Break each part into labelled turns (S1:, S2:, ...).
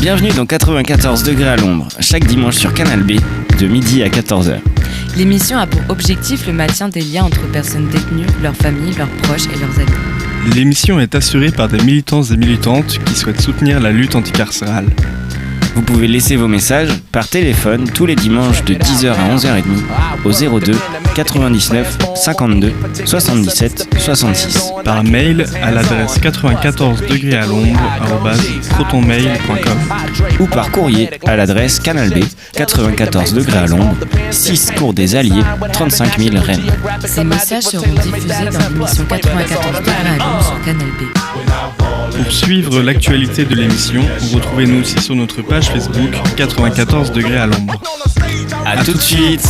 S1: Bienvenue dans 94 degrés à l'ombre, chaque dimanche sur Canal B, de midi à 14h.
S2: L'émission a pour objectif le maintien des liens entre personnes détenues, leurs familles, leurs proches et leurs amis.
S3: L'émission est assurée par des militants et militantes qui souhaitent soutenir la lutte anticarcérale.
S1: Vous pouvez laisser vos messages par téléphone tous les dimanches de 10h à 11h30 au 02 99 52 77 66.
S3: Par mail à l'adresse 94 degrés à l'ombre @protonmail.com
S1: ou par courrier à l'adresse Canal B, 94 degrés à l'ombre, 6 cours des Alliés, 35 000 Rennes.
S2: Ces messages seront diffusés dans l'émission 94 degrés à l'ombre sur Canal B.
S3: Pour suivre l'actualité de l'émission, retrouvez-nous aussi sur notre page Facebook 94 degrés à l'ombre.
S1: A tout de suite.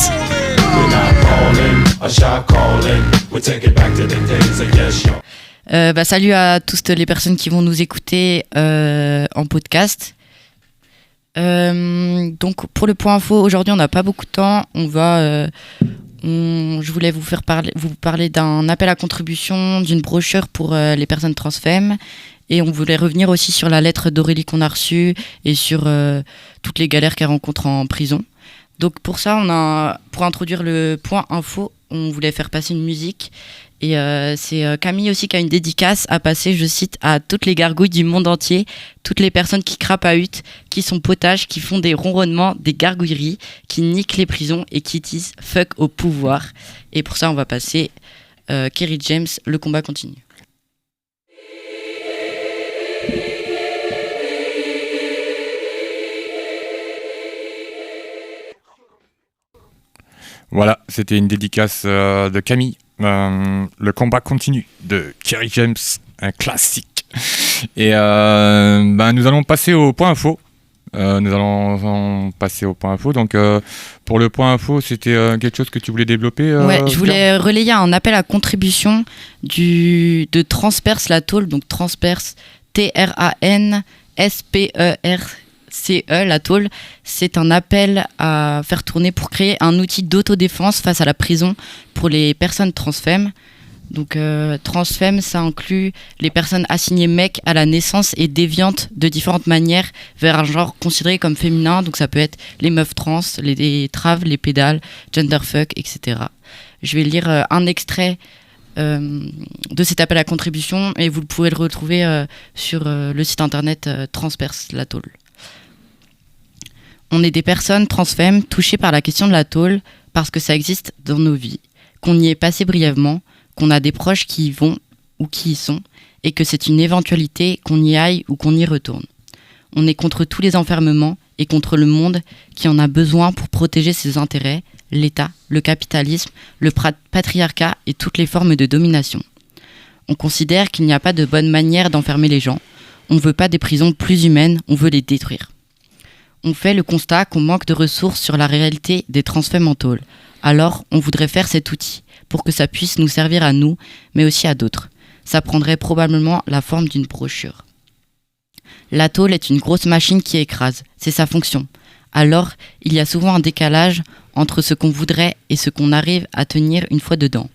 S2: Salut à toutes les personnes qui vont nous écouter en podcast. Donc pour le point info, aujourd'hui on n'a pas beaucoup de temps. Je voulais vous parler d'un appel à contribution, d'une brochure pour les personnes transfemmes. Et on voulait revenir aussi sur la lettre d'Aurélie qu'on a reçue et sur toutes les galères qu'elle rencontre en prison. Donc pour ça, pour introduire le point info, on voulait faire passer une musique. Et c'est Camille aussi qui a une dédicace à passer, je cite, à toutes les gargouilles du monde entier, toutes les personnes qui crapahutent, qui sont potages, qui font des ronronnements, des gargouilleries, qui niquent les prisons et qui disent fuck au pouvoir. Et pour ça, on va passer Kerry James, Le combat continue.
S4: Voilà, c'était une dédicace de Camille. Le combat continue de Kerry James, un classique. Et nous allons passer au point info. Donc, pour le point info, c'était quelque chose que tu voulais développer
S2: Ouais, je voulais relayer un appel à contribution de Transperce la tôle, donc Transperce, TRANSPERCE, la tôle. C'est un appel à faire tourner pour créer un outil d'autodéfense face à la prison pour les personnes transfemmes. Donc transfemmes, ça inclut les personnes assignées mecs à la naissance et déviantes de différentes manières vers un genre considéré comme féminin. Donc ça peut être les meufs trans, les traves, les pédales, genderfuck, etc. Je vais lire un extrait de cet appel à contribution et vous pourrez le retrouver sur le site internet Transperce la tôle. On est des personnes transfemmes touchées par la question de la tôle parce que ça existe dans nos vies, qu'on y est passé brièvement, qu'on a des proches qui y vont ou qui y sont, et que c'est une éventualité qu'on y aille ou qu'on y retourne. On est contre tous les enfermements et contre le monde qui en a besoin pour protéger ses intérêts, l'État, le capitalisme, le patriarcat et toutes les formes de domination. On considère qu'il n'y a pas de bonne manière d'enfermer les gens. On ne veut pas des prisons plus humaines, on veut les détruire. On fait le constat qu'on manque de ressources sur la réalité des transfemmes en tôle. Alors, on voudrait faire cet outil pour que ça puisse nous servir à nous, mais aussi à d'autres. Ça prendrait probablement la forme d'une brochure. La tôle est une grosse machine qui écrase, c'est sa fonction. Alors, il y a souvent un décalage entre ce qu'on voudrait et ce qu'on arrive à tenir une fois dedans.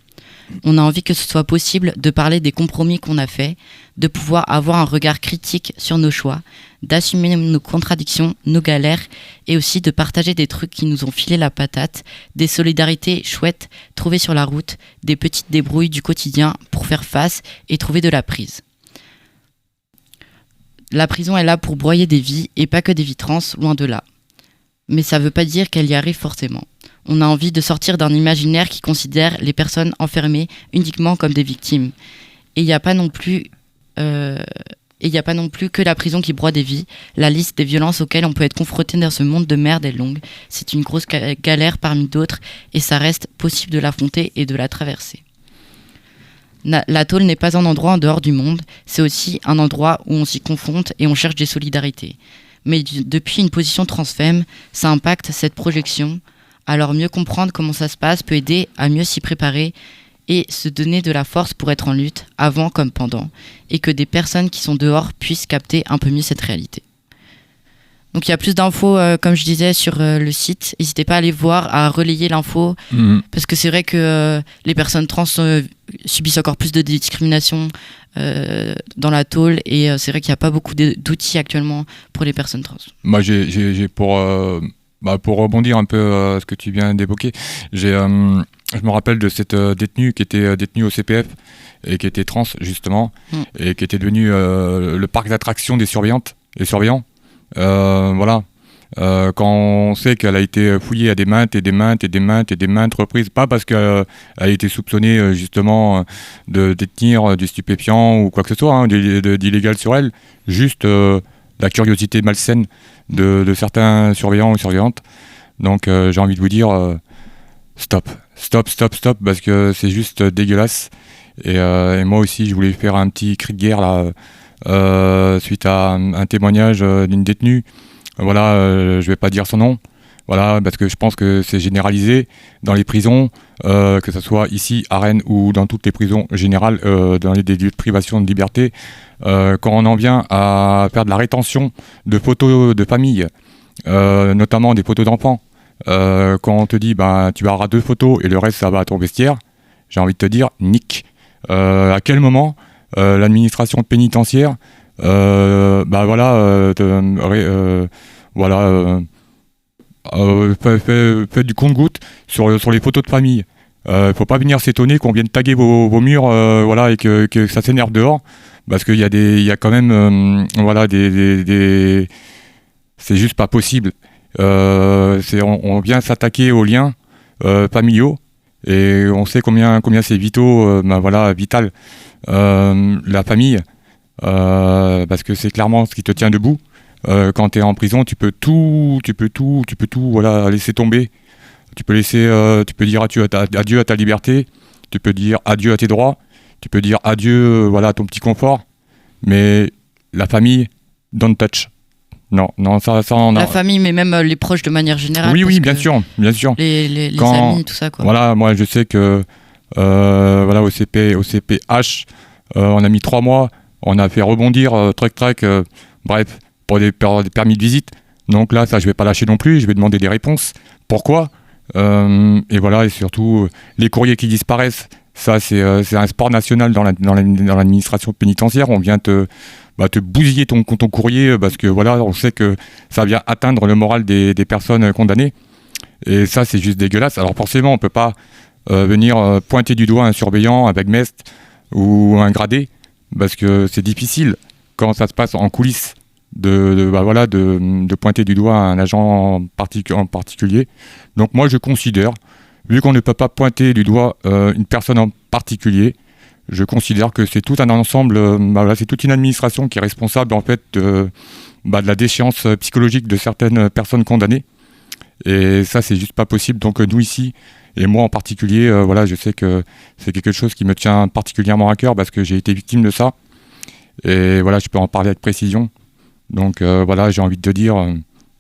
S2: On a envie que ce soit possible de parler des compromis qu'on a faits, de pouvoir avoir un regard critique sur nos choix, d'assumer nos contradictions, nos galères, et aussi de partager des trucs qui nous ont filé la patate, des solidarités chouettes trouvées sur la route, des petites débrouilles du quotidien pour faire face et trouver de la prise. La prison est là pour broyer des vies, et pas que des vies trans, loin de là. Mais ça veut pas dire qu'elle y arrive forcément. On a envie de sortir d'un imaginaire qui considère les personnes enfermées uniquement comme des victimes. Et il n'y a pas non plus que la prison qui broie des vies. La liste des violences auxquelles on peut être confronté dans ce monde de merde est longue. C'est une grosse galère parmi d'autres et ça reste possible de l'affronter et de la traverser. La tôle n'est pas un endroit en dehors du monde, c'est aussi un endroit où on s'y confronte et on cherche des solidarités. Mais depuis une position transfemme, ça impacte cette projection. Alors mieux comprendre comment ça se passe peut aider à mieux s'y préparer et se donner de la force pour être en lutte, avant comme pendant, et que des personnes qui sont dehors puissent capter un peu mieux cette réalité. Donc il y a plus d'infos, comme je disais, sur le site. N'hésitez pas à aller voir, à relayer l'info, parce que c'est vrai que les personnes trans subissent encore plus de discrimination dans la tôle, et c'est vrai qu'il n'y a pas beaucoup d'outils actuellement pour les personnes trans.
S4: Moi, j'ai pour rebondir un peu ce que tu viens d'évoquer, je me rappelle de cette détenue qui était détenue au CPF et qui était trans justement, et qui était devenue le parc d'attractions des surveillantes et surveillants. Voilà. Quand on sait qu'elle a été fouillée à des maintes reprises, pas parce qu'elle a été soupçonnée justement de détenir du stupéfiant ou quoi que ce soit, hein, d'illégal sur elle, juste la curiosité malsaine de certains surveillants ou surveillantes. Donc j'ai envie de vous dire stop, parce que c'est juste dégueulasse. Et moi aussi, je voulais faire un petit cri de guerre là, suite à un témoignage d'une détenue. Voilà, je vais pas dire son nom, voilà, parce que je pense que c'est généralisé dans les prisons, que ce soit ici à Rennes ou dans toutes les prisons générales, dans les lieux de privation de liberté, quand on en vient à faire de la rétention de photos de famille, notamment des photos d'enfants, quand on te dit tu auras 2 photos et le reste ça va à ton vestiaire, j'ai envie de te dire nique. À quel moment l'administration pénitentiaire fait du compte-gouttes sur les photos de famille. Faut pas venir s'étonner qu'on vienne taguer vos murs, voilà, et que ça s'énerve dehors, parce qu'il y a quand même voilà, c'est juste pas possible. On vient s'attaquer aux liens familiaux, et on sait combien c'est vital, la famille. Parce que c'est clairement ce qui te tient debout. Quand tu es en prison, tu peux tout voilà, laisser tomber. Tu peux dire adieu à ta liberté, tu peux dire adieu à tes droits, tu peux dire adieu voilà, à ton petit confort, mais la famille, don't touch. Non, ça
S2: la famille, mais même les proches de manière générale.
S4: Oui, bien sûr.
S2: Les amis, tout ça, quoi.
S4: Voilà, moi je sais que voilà, au CPH, on a mis 3 mois. On a fait rebondir, bref, pour des permis de visite. Donc là, ça, je vais pas lâcher non plus. Je vais demander des réponses. Pourquoi et voilà, et surtout, les courriers qui disparaissent. Ça, c'est un sport national dans l'administration pénitentiaire. On vient te bousiller ton courrier parce que voilà, on sait que ça vient atteindre le moral des personnes condamnées. Et ça, c'est juste dégueulasse. Alors forcément, on peut pas venir pointer du doigt un surveillant, un bagmest ou un gradé, parce que c'est difficile quand ça se passe en coulisses de pointer du doigt un agent en particulier. Donc moi je considère, vu qu'on ne peut pas pointer du doigt une personne en particulier, je considère que c'est tout un ensemble, c'est toute une administration qui est responsable en fait de la déchéance psychologique de certaines personnes condamnées. Et ça c'est juste pas possible. Donc nous ici, et moi en particulier, je sais que c'est quelque chose qui me tient particulièrement à cœur parce que j'ai été victime de ça. Et voilà, je peux en parler avec précision. Donc j'ai envie de te dire,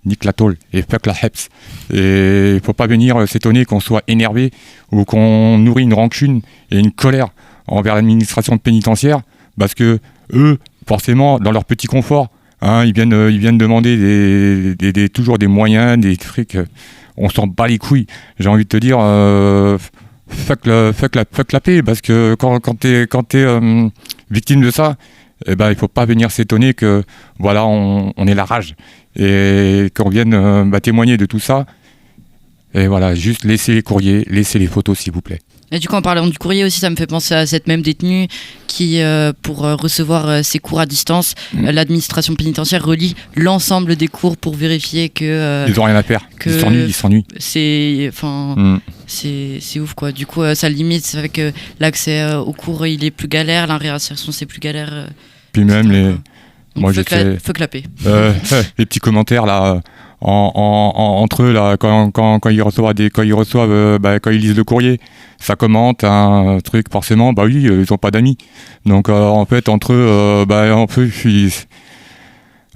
S4: nique la tôle et fuck la HEPS. Et il faut pas venir s'étonner qu'on soit énervé ou qu'on nourrit une rancune et une colère envers l'administration pénitentiaire, parce que eux, forcément, dans leur petit confort, ils viennent demander toujours des moyens, des trucs. On s'en bat les couilles. J'ai envie de te dire, fuck la paix, parce que quand t'es victime de ça, il faut pas venir s'étonner que voilà, on ait la rage et qu'on vienne témoigner de tout ça. Et voilà, juste laissez les courriers, laissez les photos s'il vous plaît.
S2: Et du coup, en parlant du courrier aussi, ça me fait penser à cette même détenue qui, pour recevoir ses cours à distance, l'administration pénitentiaire relie l'ensemble des cours pour vérifier que...
S4: ils ont rien à faire, ils s'ennuient.
S2: C'est ouf, quoi. Du coup, ça limite, c'est vrai que l'accès aux cours, il est plus galère, la réinsertion, c'est plus galère.
S4: Puis même
S2: moi, fuck la paix.
S4: Les petits commentaires, là... entre eux là, quand ils reçoivent quand ils lisent le courrier, ça commente un truc, forcément ils ont pas d'amis, donc en fait entre eux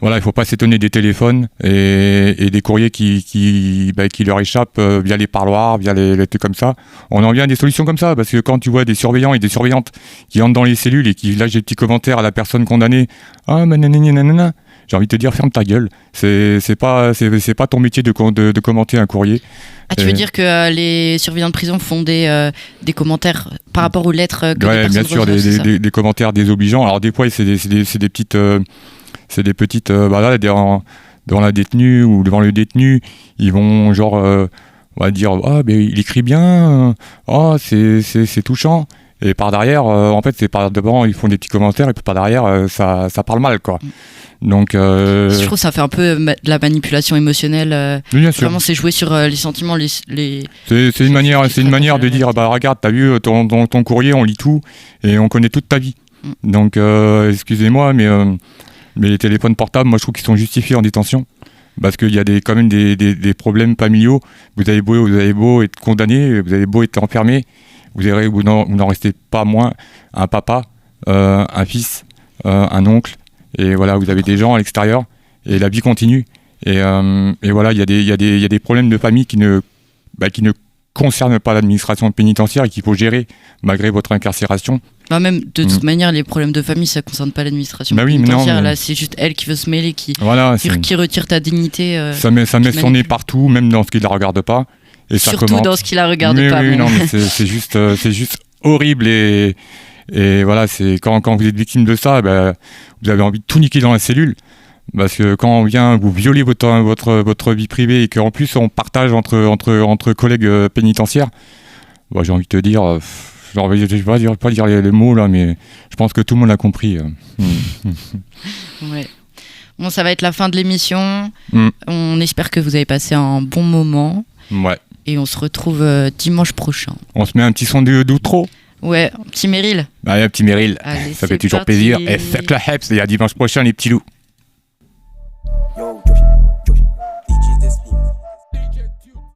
S4: il faut pas s'étonner des téléphones et des courriers qui leur échappent via les parloirs, via les trucs comme ça. On en vient à des solutions comme ça, parce que quand tu vois des surveillants et des surveillantes qui entrent dans les cellules et qui lâchent des petits commentaires à la personne condamnée, nanana, j'ai envie de te dire, ferme ta gueule. C'est pas ton métier de commenter un courrier.
S2: Ah, tu veux dire que les surveillants de prison font des commentaires par rapport aux lettres que les personnes
S4: bien sûr,
S2: reçoivent,
S4: des commentaires désobligeants. Alors des fois, c'est des petites, devant la détenue ou devant le détenu, ils vont genre, on va dire, mais il écrit bien, c'est touchant. Et par derrière, en fait, c'est par devant, ils font des petits commentaires et puis par derrière, ça parle mal, quoi. Donc,
S2: je trouve que ça fait un peu de la manipulation émotionnelle.
S4: oui, bien sûr.
S2: Vraiment, c'est jouer sur les sentiments,
S4: C'est une manière de dire, regarde, t'as vu ton courrier, on lit tout et on connaît toute ta vie. Donc, excusez-moi, mais les téléphones portables, moi, je trouve qu'ils sont justifiés en détention. Parce qu'il y a quand même des problèmes familiaux. Vous avez beau être condamné, vous avez beau être enfermé, vous n'en restez pas moins un papa, un fils, un oncle. Et voilà, vous avez des gens à l'extérieur et la vie continue. Et voilà, il y a des problèmes de famille qui ne concernent pas l'administration pénitentiaire et qu'il faut gérer malgré votre incarcération.
S2: Même de toute manière, les problèmes de famille, ça ne concerne pas l'administration
S4: oui,
S2: pénitentiaire. Là, c'est juste elle qui veut se mêler, qui retire ta dignité.
S4: Ça met son nez partout, même dans ce qui ne la regarde pas. Et
S2: surtout
S4: ça
S2: dans ce qui la regarde pas.
S4: Oui, non, mais c'est juste horrible et voilà, c'est quand vous êtes victime de ça, vous avez envie de tout niquer dans la cellule. Parce que quand on vient vous violer votre vie privée et qu'en plus on partage entre collègues pénitentiaires, j'ai envie de te dire, je vais pas dire les mots là, mais je pense que tout le monde a compris.
S2: Ouais. Bon, ça va être la fin de l'émission. On espère que vous avez passé un bon moment.
S4: Ouais.
S2: Et on se retrouve dimanche prochain.
S4: On se met un petit son d'outro.
S2: Ouais, un petit Meryl.
S4: Un petit Meryl.
S2: Allez,
S4: ça fait toujours plaisir. Et faites la heps, et à dimanche prochain les petits loups.